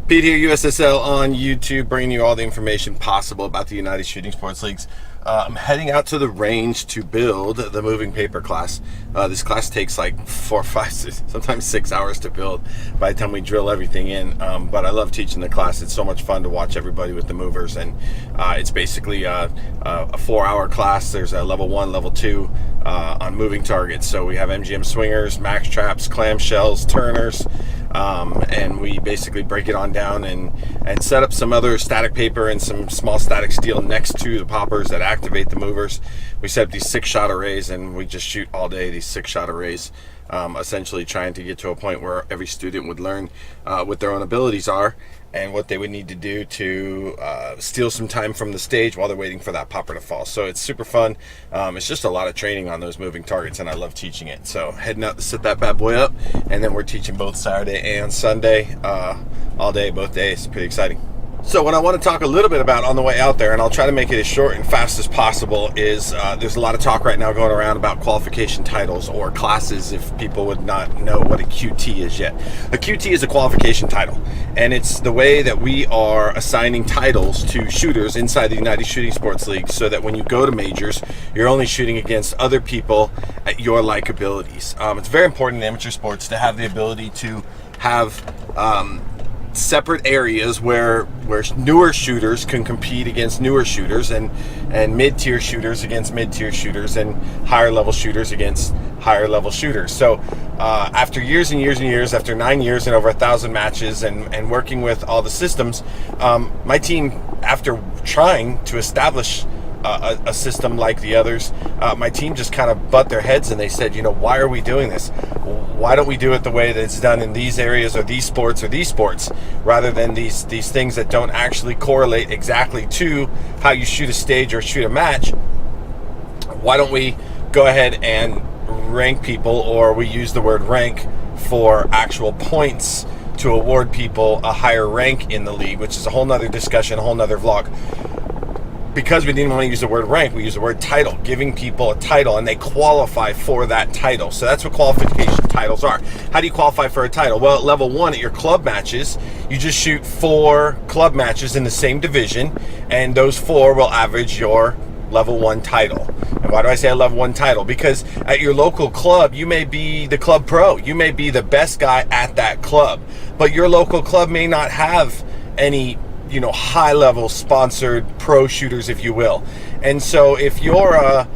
Pete here, USSL on YouTube, bringing you all the information possible about the United Shooting Sports Leagues. I'm heading out to the range to build the moving paper class. This class takes like 4, 5, 6, sometimes 6 hours to build by the time we drill everything in. But I love teaching the class. It's so much fun to watch everybody with the movers, and it's basically a 4-hour class. There's a level 1, level 2 on moving targets. So we have MGM swingers, max traps, clamshells, turners. And we basically break it on down and set up some other static paper and some small static steel next to the poppers that activate the movers. We set up these 6-shot arrays, and we just shoot all day these 6-shot arrays, essentially trying to get to a point where every student would learn what their own abilities are and what they would need to do to steal some time from the stage while they're waiting for that popper to fall. So it's super fun. It's just a lot of training on those moving targets, and I love teaching it. So heading out to set that bad boy up, and then we're teaching both Saturday and Sunday, all day, both days. Pretty exciting. So what I want to talk a little bit about on the way out there, and I'll try to make it as short and fast as possible, is there's a lot of talk right now going around about qualification titles or classes, if people would not know what a QT is yet. A QT is a qualification title, and it's the way that we are assigning titles to shooters inside the United Shooting Sports League, so that when you go to majors, you're only shooting against other people at your like abilities. It's very important in amateur sports to have the ability to have separate areas where newer shooters can compete against newer shooters, and mid-tier shooters against mid-tier shooters, and higher level shooters against higher level shooters. So after years and years and years, after 9 years and over 1,000 matches and working with all the systems, my team, after trying to establish a system like the others, my team just kind of butt their heads, and they said, why are we doing this? Why don't we do it the way that it's done in these areas or these sports, rather than these things that don't actually correlate exactly to how you shoot a stage or shoot a match? Why don't we go ahead and rank people, or we use the word rank for actual points to award people a higher rank in the league, which is a whole nother discussion, a whole nother vlog. Because we didn't want to use the word rank, we use the word title, giving people a title, and they qualify for that title. So that's what qualification titles are. How do you qualify for a title? Well, at level 1 at your club matches, you just shoot 4 club matches in the same division, and those 4 will average your level 1 title. And why do I say a level 1 title? Because at your local club, you may be the club pro. You may be the best guy at that club, but your local club may not have any high-level sponsored pro shooters, if you will. And so if you're a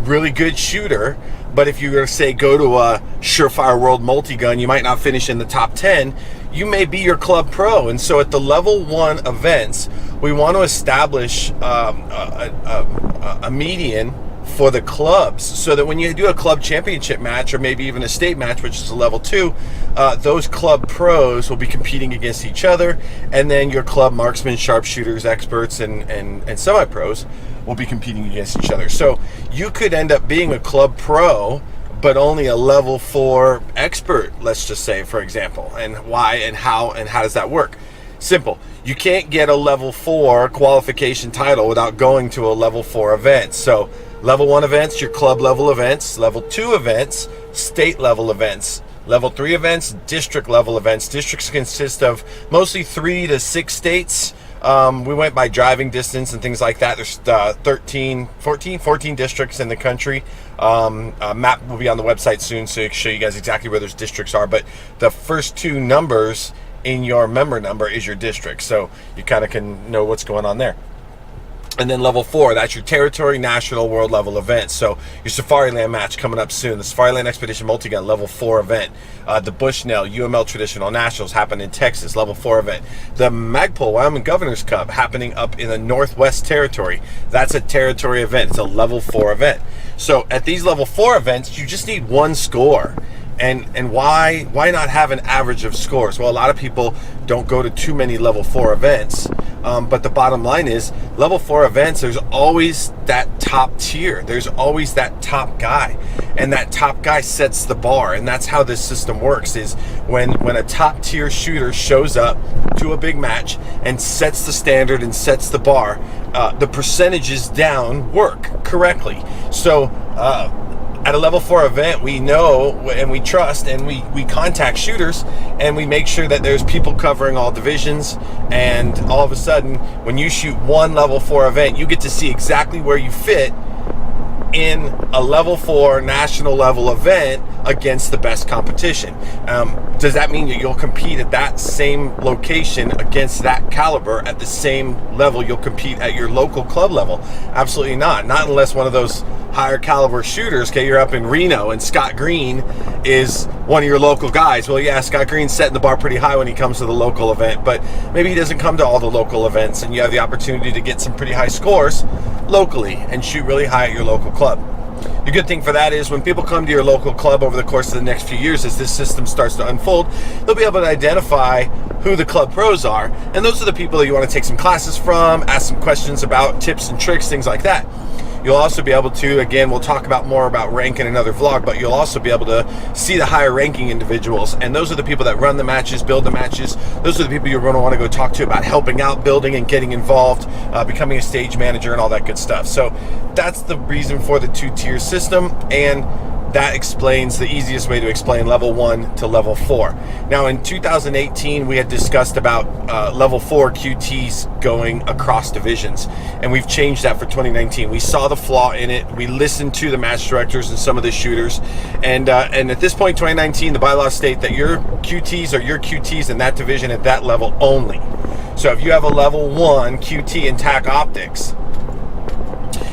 really good shooter, but if you were to say go to a Surefire World multi-gun, you might not finish in the top 10, you may be your club pro. And so at the level 1 events, we want to establish a median for the clubs, so that when you do a club championship match, or maybe even a state match, which is a level 2, those club pros will be competing against each other, and then your club marksmen, sharpshooters, experts, and semi-pros will be competing against each other. So you could end up being a club pro, but only a level 4 expert, let's just say, for example. And why and how does that work? Simple. You can't get a level 4 qualification title without going to a level 4 event. So level 1 events, your club level events. Level 2 events, state level events. Level 3 events, district level events. Districts consist of mostly 3 to 6 states. We went by driving distance and things like that. There's 14 districts in the country. A map will be on the website soon, so I can show you guys exactly where those districts are. But the first 2 numbers in your member number is your district, so you kind of can know what's going on there. And then level 4, that's your territory, national, world level events. So your Safariland match coming up soon, the Safariland Expedition multi-gun level 4 event. The Bushnell UML Traditional Nationals happen in Texas, level 4 event. The Magpul Wyoming Governor's Cup happening up in the Northwest Territory. That's a territory event. It's a level 4 event. So at these level 4 events, you just need 1 score. And why not have an average of scores? Well, a lot of people don't go to too many level 4 events, but the bottom line is, level 4 events, there's always that top tier. There's always that top guy, and that top guy sets the bar. And that's how this system works, is when a top tier shooter shows up to a big match and sets the standard and sets the bar, the percentages down work correctly. So at a level 4 event, we know and we trust, and we contact shooters, and we make sure that there's people covering all divisions. And all of a sudden, when you shoot one level 4 event, you get to see exactly where you fit in a level 4 national level event against the best competition. Does that mean that you'll compete at that same location against that caliber at the same level you'll compete at your local club level? Absolutely not. Not unless one of those higher caliber shooters, okay, you're up in Reno and Scott Green is one of your local guys. Well, yeah, Scott Green's setting the bar pretty high when he comes to the local event, but maybe he doesn't come to all the local events, and you have the opportunity to get some pretty high scores locally and shoot really high at your local club. The good thing for that is when people come to your local club over the course of the next few years, as this system starts to unfold, they'll be able to identify who the club pros are, and those are the people that you want to take some classes from, ask some questions about tips and tricks, things like that. You'll also be able to, again, we'll talk about more about rank in another vlog, but you'll also be able to see the higher ranking individuals, and those are the people that run the matches, build the matches. Those are the people you're going to want to go talk to about helping out, building and getting involved, becoming a stage manager and all that good stuff. So that's the reason for the 2-tier system, and that explains the easiest way to explain level 1 to level 4. Now in 2018, we had discussed about level 4 QTs going across divisions, and we've changed that for 2019. We saw the flaw in it. We listened to the match directors and some of the shooters, and at this point, 2019, the bylaws state that your QTs are your QTs in that division at that level only. So if you have a level 1 QT in TAC optics,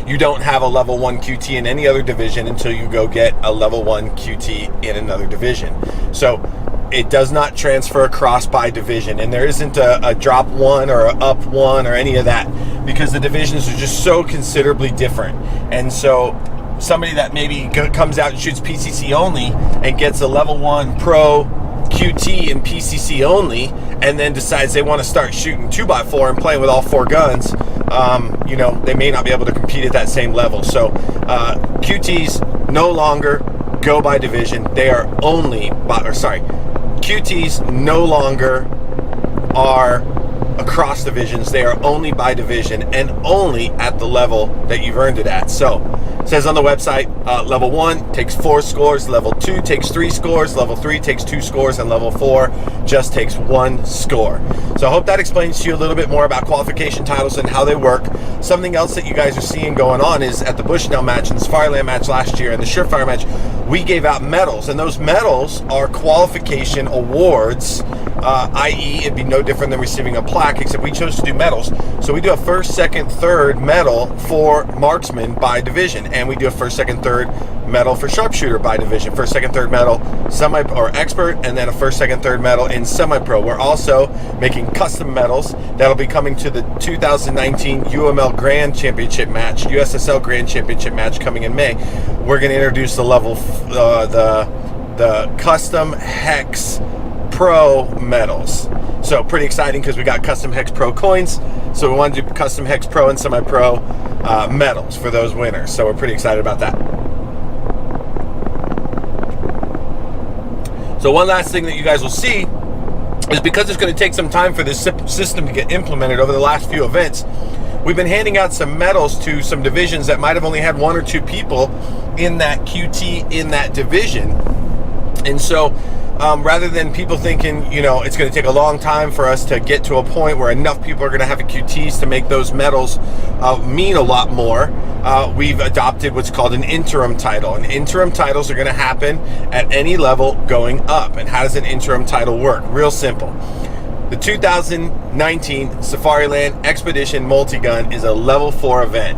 you don't have a level 1 QT in any other division until you go get a level 1 QT in another division. So it does not transfer across by division, and there isn't a drop 1 or a up 1 or any of that, because the divisions are just so considerably different. And so somebody that maybe comes out and shoots PCC only and gets a level 1 pro QT in PCC only, and then decides they want to start shooting 2x4 and playing with all 4 guns, you know, they may not be able to compete at that same level. So QTs no longer go by division. They are only QTs no longer are across divisions. They are only by division and only at the level that you've earned it at. So it says on the website, level 1 takes 4 scores, level 2 takes 3 scores, level 3 takes 2 scores, and level 4 just takes 1 score. So I hope that explains to you a little bit more about qualification titles and how they work. Something else that you guys are seeing going on is at the Bushnell match and the Safariland match last year and the Surefire match, we gave out medals, and those medals are qualification awards, i.e. it'd be no different than receiving a plaque, except we chose to do medals. So we do a first, second, third medal for marksman by division, and we do a first, second, third medal for sharpshooter by division. First, second, third medal semi or expert, and then a first, second, third medal in semi-pro. We're also making custom medals that'll be coming to the 2019 UML Grand Championship match, USSL Grand Championship match coming in May. We're going to introduce the level the custom hex pro medals. So pretty exciting because we got custom hex pro coins. So we want to do custom hex pro and semi-pro medals for those winners. So we're pretty excited about that. So one last thing that you guys will see is, because it's going to take some time for this system to get implemented over the last few events, we've been handing out some medals to some divisions that might have only had 1 or 2 people in that QT in that division. And so rather than people thinking, you know, it's going to take a long time for us to get to a point where enough people are going to have QTs to make those medals mean a lot more, we've adopted what's called an interim title. And interim titles are going to happen at any level going up. And how does an interim title work? Real simple. The 2019 Safariland Expedition Multi-Gun is a level 4 event.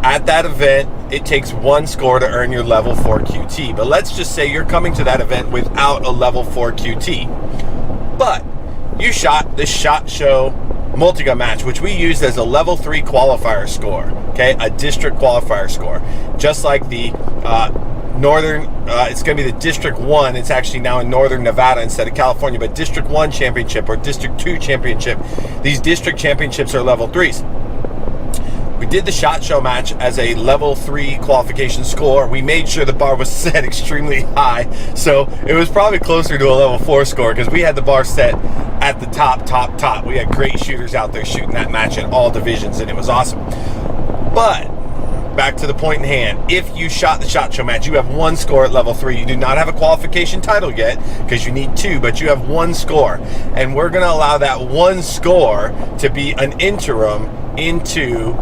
At that event, it takes 1 score to earn your level 4 QT. But let's just say you're coming to that event without a level 4 QT. But you shot this SHOT Show multi-gun match, which we used as a level 3 qualifier score, okay? A district qualifier score. Just like the Northern, it's going to be the District 1. It's actually now in Northern Nevada instead of California, but District 1 championship or District 2 championship. These district championships are level 3s. We did the SHOT Show match as a level 3 qualification score. We made sure the bar was set extremely high, so it was probably closer to a level 4 score because we had the bar set at the top. We had great shooters out there shooting that match in all divisions, and it was awesome. But back to the point in hand. If you shot the SHOT Show match, you have 1 score at level 3. You do not have a qualification title yet because you need 2, but you have 1 score. And we're going to allow that 1 score to be an interim into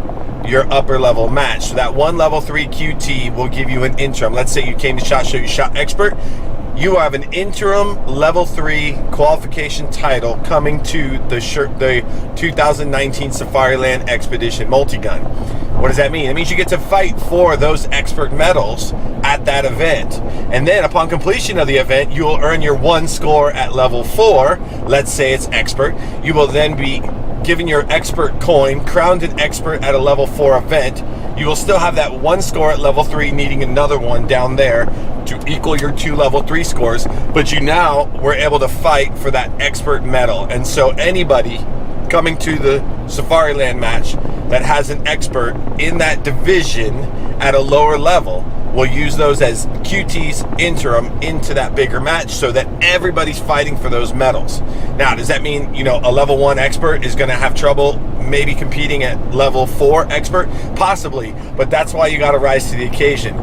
your upper level match. So that 1 level 3 QT will give you an interim. Let's say you came to SHOT Show, you shot expert. You have an interim level 3 qualification title coming to the 2019 Safariland Expedition multi-gun. What does that mean? It means you get to fight for those expert medals at that event. And then upon completion of the event, you will earn your 1 score at level 4. Let's say it's expert. You will then be given your expert coin, crowned an expert at a level 4 event. You will still have that 1 score at level 3, needing another one down there to equal your 2 level 3 scores, but you now were able to fight for that expert medal. And so anybody coming to the Safariland match that has an expert in that division at a lower level will use those as QTs interim into that bigger match so that everybody's fighting for those medals. Now, does that mean, you know, a level 1 expert is going to have trouble maybe competing at level 4 expert? Possibly, but that's why you got to rise to the occasion.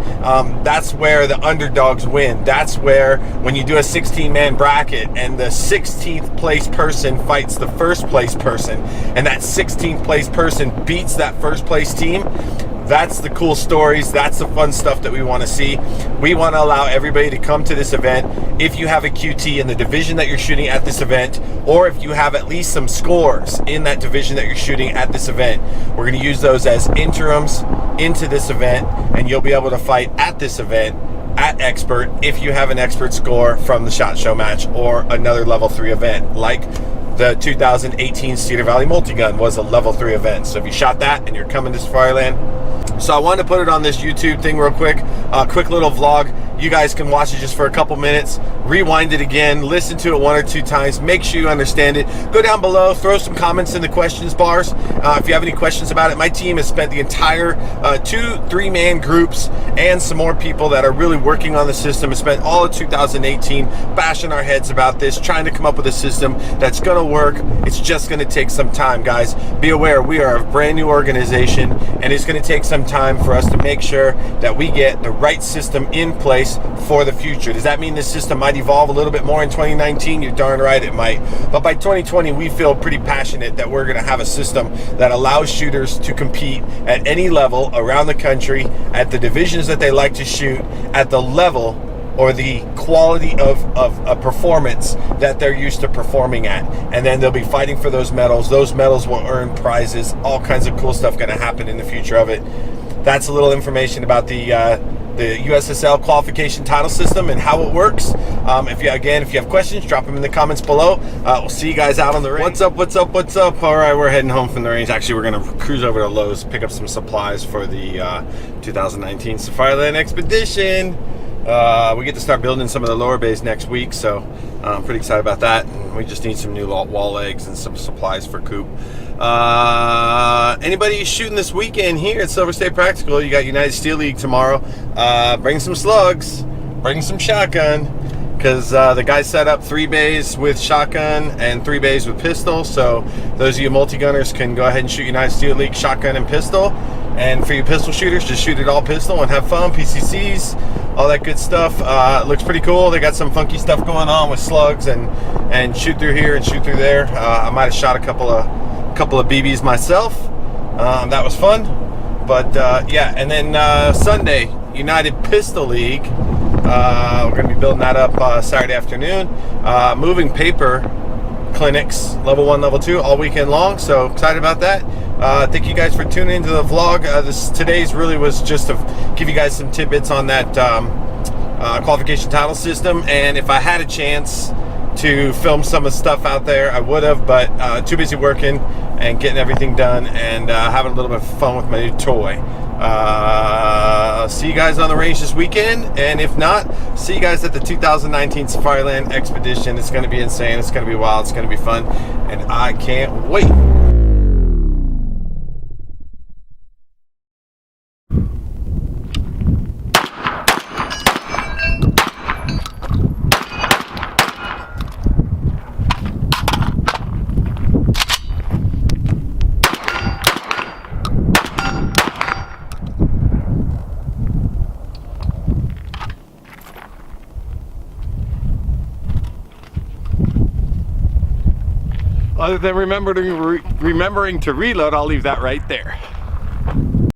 That's where the underdogs win. That's where when you do a 16-man bracket and the 16th place person fights the first place person and that 16th place person beats that first place team, that's the cool stories. That's the fun stuff that we want to see. We want to allow everybody to come to this event. If you have a QT in the division that you're shooting at this event, or if you have at least some scores in that division that you're shooting at this event, we're going to use those as interims into this event, and you'll be able to fight at this event at expert if you have an expert score from the SHOT Show match or another level 3 event, like the 2018 Cedar Valley Multi-Gun was a level 3 event. So if you shot that and you're coming to Safariland. So I wanted to put it on this YouTube thing real quick. Quick little vlog. You guys can watch it just for a couple minutes. Rewind it again. Listen to it 1 or 2 times. Make sure you understand it. Go down below. Throw some comments in the questions bars. If you have any questions about it. My team has spent the entire 2-3-man groups and some more people that are really working on the system. Has spent all of 2018 bashing our heads about this, trying to come up with a system that's going to work. It's just going to take some time, guys. Be aware, we are a brand new organization, and it's going to take some time for us to make sure that we get the right system in place for the future. Does that mean this system might evolve a little bit more in 2019? You're darn right it might. But by 2020, we feel pretty passionate that we're going to have a system that allows shooters to compete at any level around the country, at the divisions that they like to shoot, at the level or the quality of a performance that they're used to performing at. And then they'll be fighting for those medals. Those medals will earn prizes. All kinds of cool stuff going to happen in the future of it. That's a little information about the USSL qualification title system and how it works. If you have questions, drop them in the comments below. We'll see you guys out on the range. What's up, what's up, what's up? All right, we're heading home from the range. Actually, we're going to cruise over to Lowe's, pick up some supplies for the 2019 Safariland Expedition. We get to start building some of the lower bays next week, so I'm pretty excited about that. And we just need some new wall legs and some supplies for Coop. Anybody shooting this weekend here at Silver State Practical, you got United Steel League tomorrow. Bring some slugs, bring some shotgun, because the guys set up 3 bays with shotgun and 3 bays with pistol. So those of you multi-gunners can go ahead and shoot United Steel League shotgun and pistol. And for you pistol shooters, just shoot it all pistol and have fun. PCCs, all that good stuff. It looks pretty cool. They got some funky stuff going on with slugs and shoot through here and shoot through there. I might have shot a couple of BBs myself. That was fun. But yeah, and then Sunday, United Pistol League. We're going to be building that up Saturday afternoon. Moving paper clinics, level 1, level 2, all weekend long. So excited about that. Thank you guys for tuning into the vlog. Today's really was just to give you guys some tidbits on that qualification title system. And if I had a chance to film some of the stuff out there, I would have, but too busy working and getting everything done and having a little bit of fun with my new toy. See you guys on the range this weekend, and if not, see you guys at the 2019 Safariland Expedition. It's going to be insane. It's going to be wild. It's going to be fun, and I can't wait. Other than remembering to reload, I'll leave that right there.